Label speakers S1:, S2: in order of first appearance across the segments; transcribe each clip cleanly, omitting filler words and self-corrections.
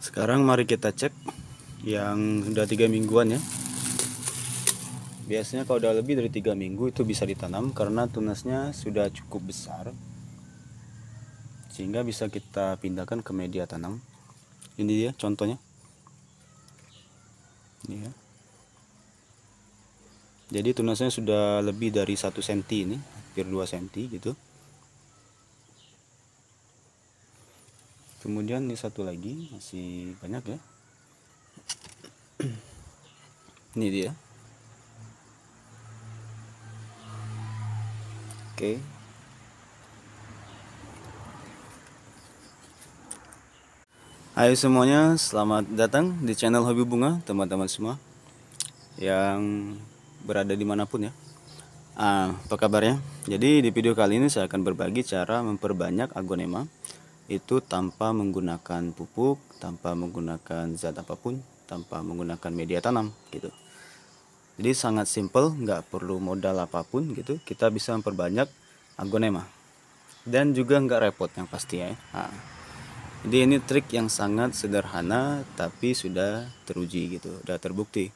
S1: Sekarang mari kita cek yang sudah 3 mingguan ya. Biasanya kalau udah lebih dari 3 minggu itu bisa ditanam karena tunasnya sudah cukup besar, sehingga bisa kita pindahkan ke media tanam. Ini dia contohnya. Ini ya. Jadi tunasnya sudah lebih dari 1 cm ini, hampir 2 cm gitu. Kemudian ini satu lagi masih banyak ya. Ini dia. Oke. Hai semuanya, selamat datang di channel Hobi Bunga, teman-teman semua yang berada dimanapun ya. Apa kabarnya? Jadi di video kali ini saya akan berbagi cara memperbanyak agonema itu tanpa menggunakan pupuk, tanpa menggunakan zat apapun, tanpa menggunakan media tanam gitu. Jadi sangat simple, nggak perlu modal apapun gitu. Kita bisa memperbanyak agonema dan juga nggak repot yang pasti ya. Jadi ini trik yang sangat sederhana tapi sudah teruji gitu, sudah terbukti.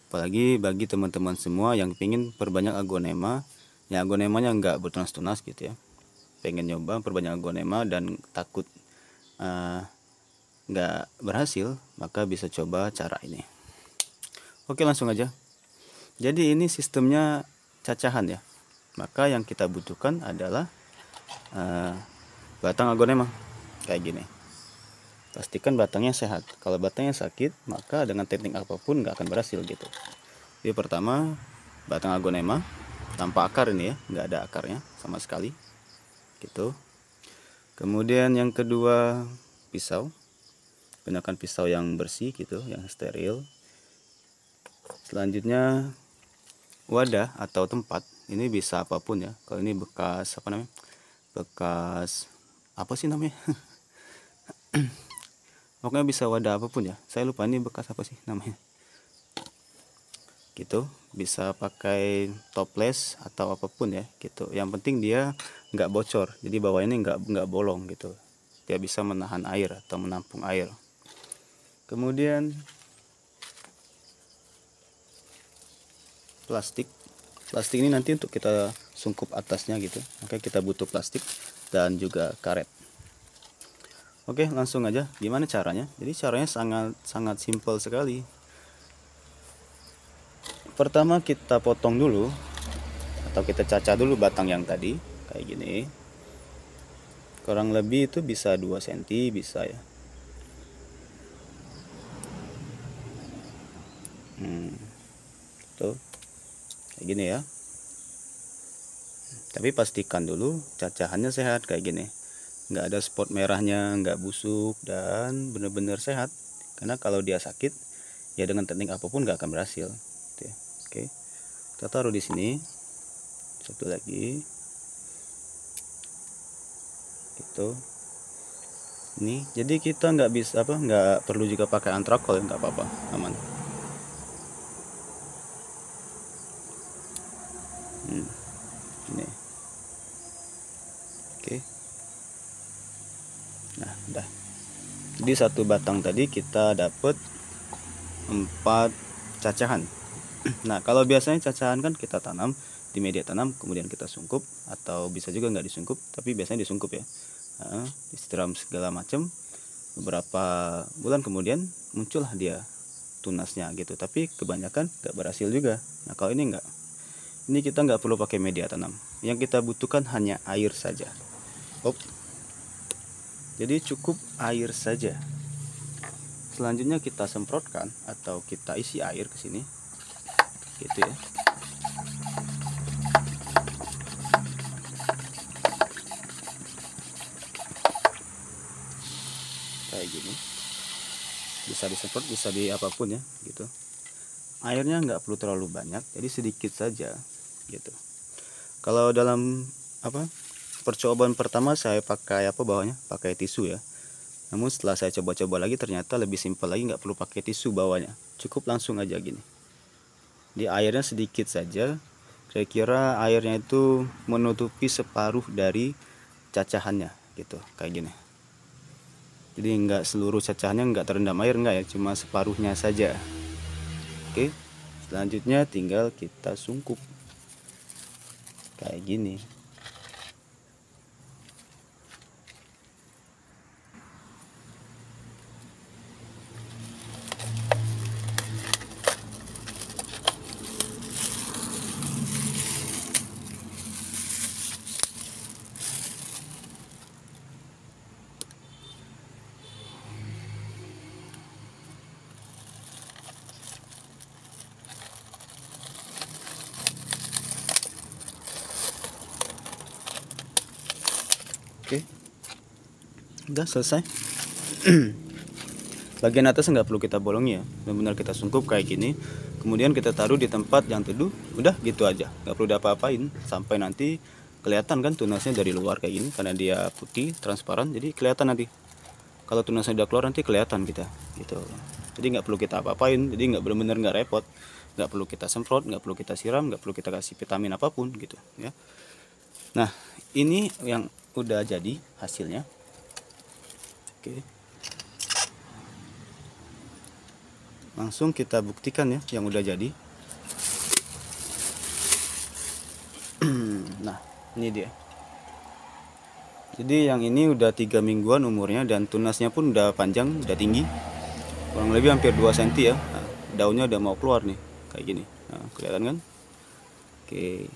S1: Apalagi bagi teman-teman semua yang ingin perbanyak agonema, ya agonemanya nggak bertunas-tunas gitu ya. Pengen nyoba perbanyak agonema dan takut nggak berhasil, maka bisa coba cara ini. Oke, langsung aja. Jadi ini sistemnya cacahan ya. Maka yang kita butuhkan adalah batang agonema kayak gini. Pastikan batangnya sehat. Kalau batangnya sakit, maka dengan teknik apapun nggak akan berhasil gitu. Jadi pertama, batang agonema tanpa akar ini ya, nggak ada akarnya sama sekali gitu. Kemudian yang kedua, pisau. Gunakan pisau yang bersih gitu, yang steril. Selanjutnya wadah atau tempat. Ini bisa apapun ya. Kalau ini bekas apa namanya? Bekas apa sih namanya? Pokoknya bisa wadah apapun ya. Saya lupa ini bekas apa sih namanya. Gitu, bisa pakai toples atau apapun ya gitu. Yang penting dia nggak bocor. Jadi bawah ini nggak bolong gitu. Dia bisa menahan air atau menampung air. Kemudian plastik ini nanti untuk kita sungkup atasnya gitu, maka kita butuh plastik dan juga karet. Oke, langsung aja. Gimana caranya? Jadi caranya sangat simpel sekali. Pertama kita potong dulu atau kita cacah dulu batang yang tadi kayak gini. Kurang lebih itu bisa 2 cm bisa ya. Tuh kayak gini ya. Tapi pastikan dulu cacahannya sehat kayak gini, nggak ada spot merahnya, nggak busuk, dan benar-benar sehat. Karena kalau dia sakit ya dengan teknik apapun nggak akan berhasil. Oke, kita taruh di sini. Satu lagi gitu. Ini jadi kita nggak bisa nggak perlu juga pakai antrakol, nggak apa-apa, aman. Ini oke. Nah udah, jadi satu batang tadi kita dapat 4 cacahan. Nah kalau biasanya cacahan kan kita tanam di media tanam, kemudian kita sungkup, atau bisa juga nggak disungkup, tapi biasanya disungkup ya. Disiram segala macam, beberapa bulan kemudian muncullah dia tunasnya gitu, tapi kebanyakan nggak berhasil juga. Nah kalau ini nggak, ini kita nggak perlu pakai media tanam, yang kita butuhkan hanya air saja. Jadi cukup air saja. Selanjutnya kita semprotkan atau kita isi air ke sini gitu ya. Kayak gini, bisa disemprot, bisa di apapun ya gitu. Airnya nggak perlu terlalu banyak, jadi sedikit saja gitu. Kalau dalam percobaan pertama saya pakai bawahnya pakai tisu ya. Namun setelah saya coba-coba lagi ternyata lebih simpel lagi, nggak perlu pakai tisu bawahnya, cukup langsung aja gini. Di airnya sedikit saja, kira-kira airnya itu menutupi separuh dari cacahannya gitu, kayak gini. Jadi enggak seluruh cacahnya enggak terendam air, enggak ya, cuma separuhnya saja. Oke, selanjutnya tinggal kita sungkup kayak gini. Oke, udah selesai. Bagian atas nggak perlu kita bolongi ya, benar-benar kita sungkup kayak gini. Kemudian kita taruh di tempat yang teduh, udah gitu aja, nggak perlu diapa-apain sampai nanti kelihatan kan tunasnya dari luar kayak gini, karena dia putih transparan, jadi kelihatan nanti. Kalau tunasnya udah keluar nanti kelihatan kita, gitu. Jadi nggak perlu kita apa-apain, jadi nggak benar-benar nggak repot, nggak perlu kita semprot, nggak perlu kita siram, nggak perlu kita kasih vitamin apapun gitu ya. Nah, ini yang udah jadi hasilnya. Oke. Langsung kita buktikan ya yang udah jadi. Nah, ini dia. Jadi yang ini udah 3 mingguan umurnya dan tunasnya pun udah panjang, udah tinggi. Kurang lebih hampir 2 cm ya. Nah, daunnya udah mau keluar nih, kayak gini. Nah, kelihatan kan? Oke.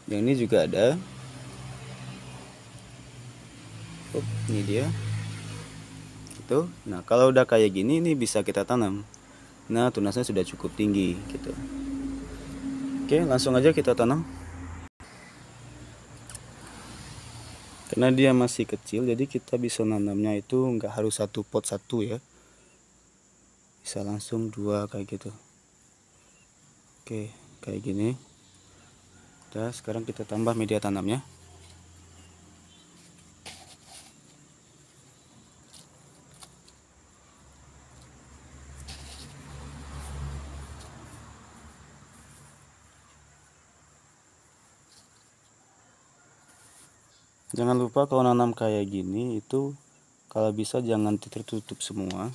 S1: Yang ini juga ada. Ini dia. Gitu. Nah, kalau udah kayak gini ini bisa kita tanam. Nah, tunasnya sudah cukup tinggi gitu. Oke, langsung aja kita tanam. Karena dia masih kecil, jadi kita bisa nanamnya itu nggak harus satu pot satu ya. Bisa langsung 2 kayak gitu. Oke, kayak gini. Udah, sekarang kita tambah media tanamnya. Jangan lupa kalau nanam kayak gini itu kalau bisa jangan tertutup semua.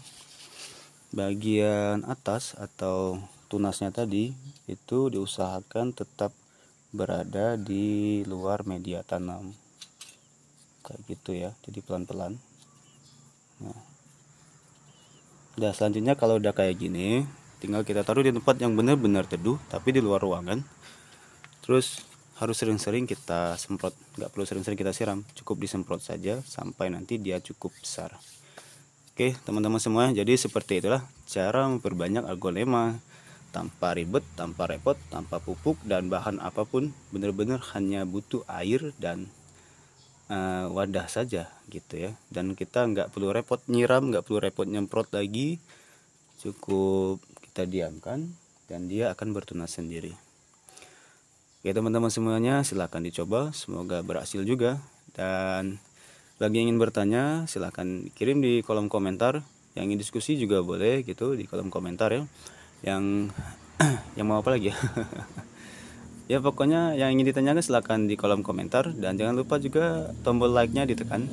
S1: Bagian atas atau tunasnya tadi itu diusahakan tetap berada di luar media tanam. Kayak gitu ya. Jadi pelan-pelan. Nah. Udah, selanjutnya kalau udah kayak gini, tinggal kita taruh di tempat yang benar-benar teduh tapi di luar ruangan. Terus harus sering-sering kita semprot, nggak perlu sering-sering kita siram, cukup disemprot saja sampai nanti dia cukup besar. Oke teman-teman semua, jadi seperti itulah cara memperbanyak aglonema tanpa ribet, tanpa repot, tanpa pupuk dan bahan apapun, benar-benar hanya butuh air dan wadah saja gitu ya. Dan kita nggak perlu repot nyiram, nggak perlu repot nyemprot lagi, cukup kita diamkan dan dia akan bertunas sendiri. Oke teman-teman semuanya, silahkan dicoba, semoga berhasil juga. Dan bagi yang ingin bertanya silahkan kirim di kolom komentar, yang ingin diskusi juga boleh gitu di kolom komentar ya. Yang yang mau apa lagi ya. Ya pokoknya yang ingin ditanyakan silahkan di kolom komentar, dan jangan lupa juga tombol like-nya ditekan.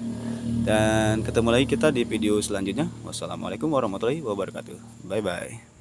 S1: Dan ketemu lagi kita di video selanjutnya. Wassalamualaikum warahmatullahi wabarakatuh. Bye bye.